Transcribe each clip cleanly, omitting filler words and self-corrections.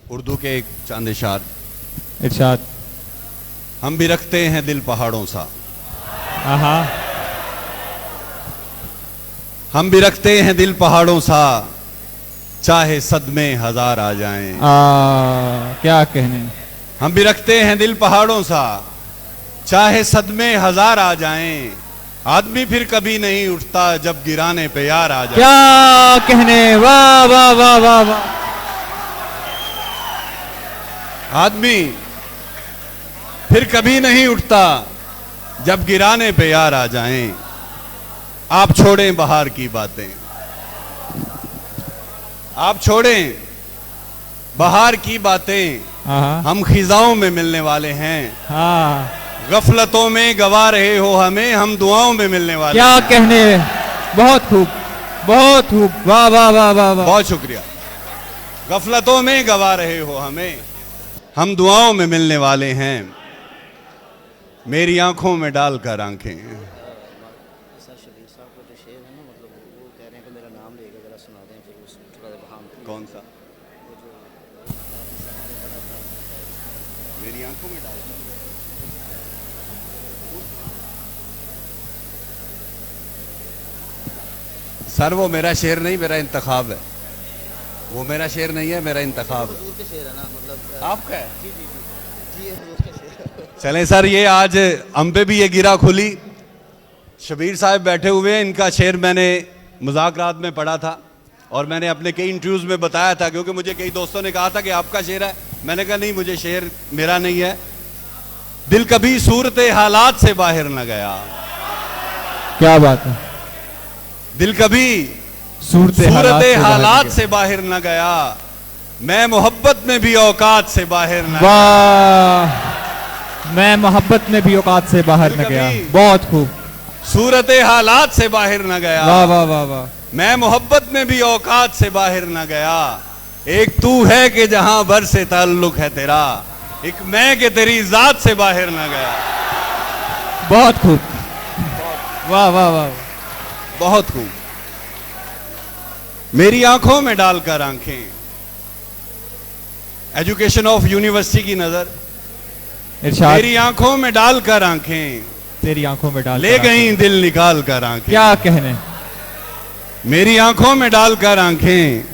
उर्दू के एक चांद इशार इरशाद। हम भी रखते हैं दिल पहाड़ों सा, आहा, हम भी रखते हैं दिल पहाड़ों सा, चाहे सदमे हजार आ जाएं। क्या कहने। हम भी रखते हैं दिल पहाड़ों सा, चाहे सदमे हजार आ जाएं। आदमी फिर कभी नहीं उठता जब गिराने पे यार आ जाए। क्या कहने, वाह वाह वाह वाह वाह। आदमी फिर कभी नहीं उठता जब गिराने पे यार आ जाएं। आप छोड़ें बहार की बातें, आप छोड़ें बहार की बातें, हम खिजाओं में मिलने वाले हैं। हाँ, गफलतों में गवा रहे हो हमें, हम दुआओं में मिलने वाले। क्या कहने, बहुत खूब, बहुत खूब, वाह वाह वाह वाह वाह। बहुत शुक्रिया। गफलतों में गवा रहे हो हमें, हम दुआओं में मिलने वाले हैं। मेरी आंखों में डालकर आंखें। कौन सा? मेरी आंखों में डालकर। सर वो मेरा शेर नहीं, मेरा इंतखाब है। वो मेरा शेर नहीं है, मेरा इंतखाब है। हुजूर के शेर है ना, मतलब आपका है? जी जी जी जी, ये हुजूर के शेर। चलें सर, ये आज हम पे भी ये गिरा खुली। शबीर साहब बैठे हुए हैं, इनका शेर मैंने मुज़ाकरात में पढ़ा था और मैंने अपने कई इंटरव्यूज़ में बताया था, क्योंकि मुझे कई दोस्तों ने कहा था कि आपका शेर है। मैंने कहा नहीं, मुझे शेर मेरा नहीं है। दिल कभी सूरत हालात से बाहर न गया। क्या बात है। दिल कभी सूरत हालात से बाहर न गया, मैं मोहब्बत में भी औकात से बाहर न गया। वाह, मैं मोहब्बत में भी औकात से बाहर न गया। बहुत खूब। सूरत हालात से बाहर न गया, वाह वाह वाह वाह। मैं मोहब्बत में भी औकात से बाहर न गया। एक तू है कि जहां भर से ताल्लुक है तेरा, एक मैं कि तेरी जात से बाहर न गया। बहुत खूब, वाह वाह वाह। बहुत खूब। मेरी आंखों में डालकर आंखें, एजुकेशन ऑफ यूनिवर्सिटी की नजर। इरशाद। मेरी आंखों में डालकर आंखें, तेरी आंखों में डाल ले गई दिल निकाल कर आंखें। क्या कहने। मेरी आंखों में डालकर आंखें,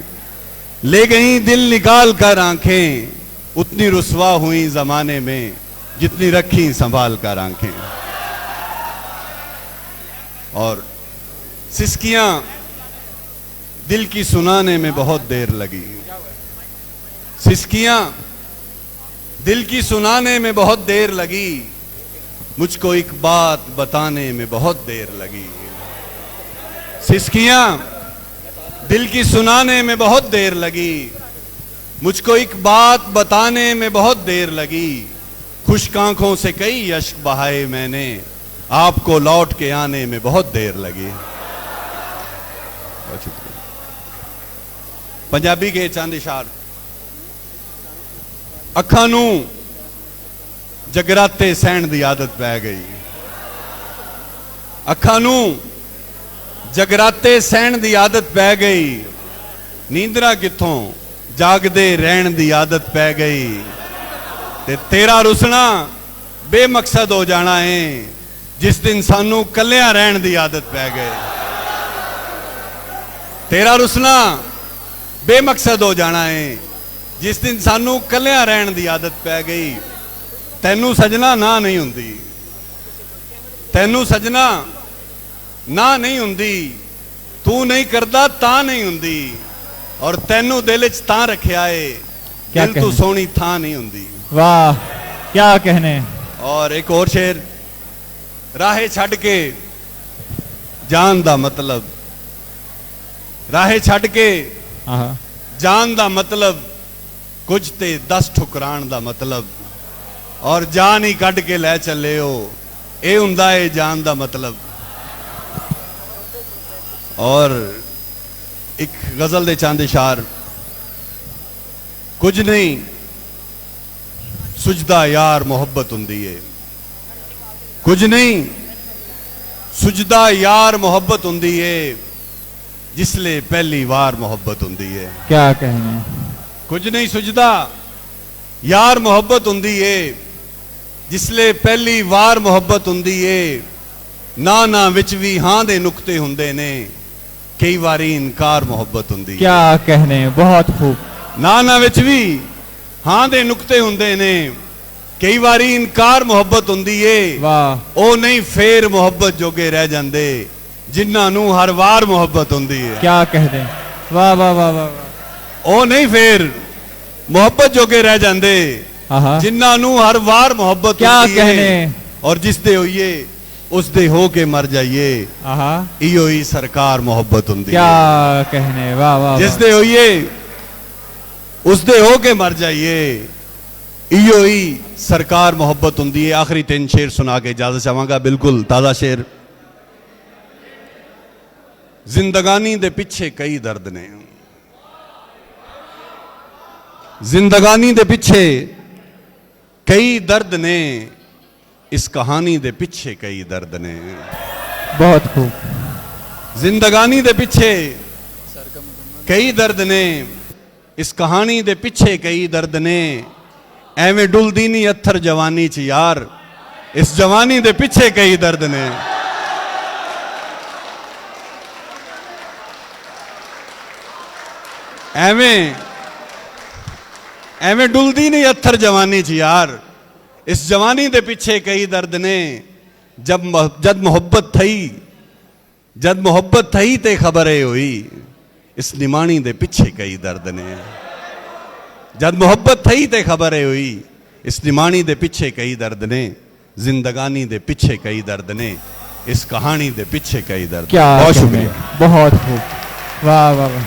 ले गई दिल निकाल कर आंखें। उतनी रुसवा हुई जमाने में जितनी रखी संभाल कर आंखें। और सिसकियां दिल की सुनाने में बहुत देर लगी। सिसकियां दिल की सुनाने में बहुत देर लगी, मुझको एक बात बताने में बहुत देर लगी। सिसकियां दिल की सुनाने में बहुत देर लगी, मुझको एक बात बताने में बहुत देर लगी। खुश्क आंखों से कई अश्क बहाए मैंने, आपको लौट के आने में बहुत देर लगी। बहुत शुक्रिया। पंजाबी के चंद इशार। अखां नूं जगराते सहण दी आदत पै गई। अखां नूं जगराते सहण दी आदत पै गई। नींदरा कित्थों जागदे रहण दी आदत पै गई। ते तेरा रुसना बेमकसद हो जाना है, जिस दिन सानू कल्लियां रहण दी आदत पै गई। तेरा रुसना बेमकसद हो जाना है, जिस दिन सानू कल्लियां रहण दी आदत पै गई। तैनू सजना ना नहीं हुंदी, तैनू सजना ना नहीं हुंदी, तू नहीं करदा तां नहीं हुंदी, और तैनू दिल च तां रखिया है, दिल तू सोहनी थां नहीं हुंदी। वाह, क्या कहने। और एक और शेर। राहे छड़ के जान दा मतलब, राहे छड़ के जान दा मतलब, कुछ ते 10 ठुकरान दा मतलब, और जान ही कट के लै चले हो, ये हुंदा है जान दा मतलब। और एक गजल दे चंद इशार। कुछ नहीं सुझदा यार मोहब्बत हुंदी है, कुछ नहीं सुझदा यार मोहब्बत हुंदी है, जिसले पहली बार मोहब्बत हुंदी है। क्या कहने। कुछ नहीं सुझदा यार मुहब्बत हुंदी ਏ ਜਿਸਲੇ ਪਹਿਲੀ ਵਾਰ ਮੁਹੱਬਤ ਹੁੰਦੀ ਏ ਨਾ ਨਾ ਵਿੱਚ ਵੀ ਹਾਂ ਦੇ ਨੁਕਤੇ ਹੁੰਦੇ ਨੇ ਕਈ ਵਾਰੀ ਇਨਕਾਰ ਮੁਹੱਬਤ ਹੁੰਦੀ ਏ क्या कहने, बहुत खूब। ਨਾ ਨਾ ਵਿੱਚ ਵੀ ਹਾਂ ਦੇ ਨੁਕਤੇ ਹੁੰਦੇ ਨੇ ਕਈ ਵਾਰੀ ਇਨਕਾਰ ਮੁਹੱਬਤ ਹੁੰਦੀ ਏ वाह, ਉਹ ਨਹੀਂ ਫੇਰ ਮੁਹੱਬਤ ਜੋਗੇ ਰਹਿ ਜਾਂਦੇ ਜਿਨ੍ਹਾਂ ਨੂੰ ਹਰ ਵਾਰ ਮੁਹੱਬਤ ਹੁੰਦੀ ਏ क्या कहने, वाह वाह वाह वाह वाह। ਉਹ ਨਹੀਂ ਫੇਰ ਮੁਹੱਬਤ ਜੋਗੇ ਰਹਿ ਜਾਂਦੇ आहा, ਜਿਨ੍ਹਾਂ ਨੂੰ ਹਰ ਵਾਰ ਮੁਹੱਬਤ क्या ਹੁੰਦੀ ਏ कहने, ਔਰ ਜਿਸ ਦੇ ਹੋਈਏ ਉਸ ਦੇ ਹੋ ਕੇ ਮਰ ਜਾਈਏ आहा, ਇਹੋ ਹੀ ਸਰਕਾਰ ਮੁਹੱਬਤ ਹੁੰਦੀ क्या ਹੈ कहने, वाह वाह ਜਿਸ वाह। ਦੇ ਹੋਈਏ ਉਸ ਦੇ ਹੋ ਕੇ ਮਰ ਜਾਈਏ ਇਹੋ ਹੀ ਸਰਕਾਰ ਮੁਹੱਬਤ ਹੁੰਦੀ ਹੈ ਆਖਰੀ ਤਿੰਨ ਸ਼ੇਰ ਸੁਣਾ ਕੇ ਇਜਾਜ਼ਤ ਚਾਹਾਂਗਾ ਬਿਲਕੁਲ ਤਾਜ਼ਾ ਸ਼ੇਰ ਜ਼ਿੰਦਗਾਨੀ ਦੇ ਪਿੱਛੇ ਕਈ ਦਰਦ ਨੇ ਜ਼ਿੰਦਗਾਨੀ ਦੇ ਪਿੱਛੇ ਕਈ ਦਰਦ ਨੇ ਇਸ ਕਹਾਣੀ ਦੇ ਪਿੱਛੇ ਕਈ ਦਰਦ ਨੇ बहुत खूब। ਜ਼ਿੰਦਗਾਨੀ ਦੇ ਪਿੱਛੇ ਕਈ ਦਰਦ ਨੇ ਇਸ ਕਹਾਣੀ ਦੇ ਪਿੱਛੇ ਕਈ ਦਰਦ ਨੇ ਐਵੇਂ ਡੁੱਲਦੀ ਨਹੀਂ ਅੱਥਰ ਜਵਾਨੀ ਚ ਯਾਰ ਇਸ ਜਵਾਨੀ ਦੇ ਪਿੱਛੇ ਕਈ ਦਰਦ ਨੇ ਐਵੇਂ ਡੁੱਲਦੀ ਨਹੀਂ ਅੱਥਰ ਜਵਾਨੀ ਚ ਯਾਰ ਇਸ ਜਵਾਨੀ ਦੇ ਪਿੱਛੇ ਕਈ ਦਰਦ ਨੇ ਜਦ ਮੁਹੱਬਤ ਥਈ ਤੇ ਖਬਰ ਇਹ ਹੋਈ ਇਸ ਨਿਮਾਣੀ ਦੇ ਪਿੱਛੇ ਕਈ ਦਰਦ ਨੇ ਜਦ ਮੁਹੱਬਤ ਥਈ ਤੇ ਖਬਰ ਇਹ ਹੋਈ ਇਸ ਨਿਮਾਣੀ ਦੇ ਪਿੱਛੇ ਕਈ ਦਰਦ ਨੇ ਜ਼ਿੰਦਗਾਨੀ ਦੇ ਪਿੱਛੇ ਕਈ ਦਰਦ ਨੇ इस कहानी दे पीछे कई दर्द क्या बहुत कहने, शुक्रिया बहुत खूब, वाह वाह वाह।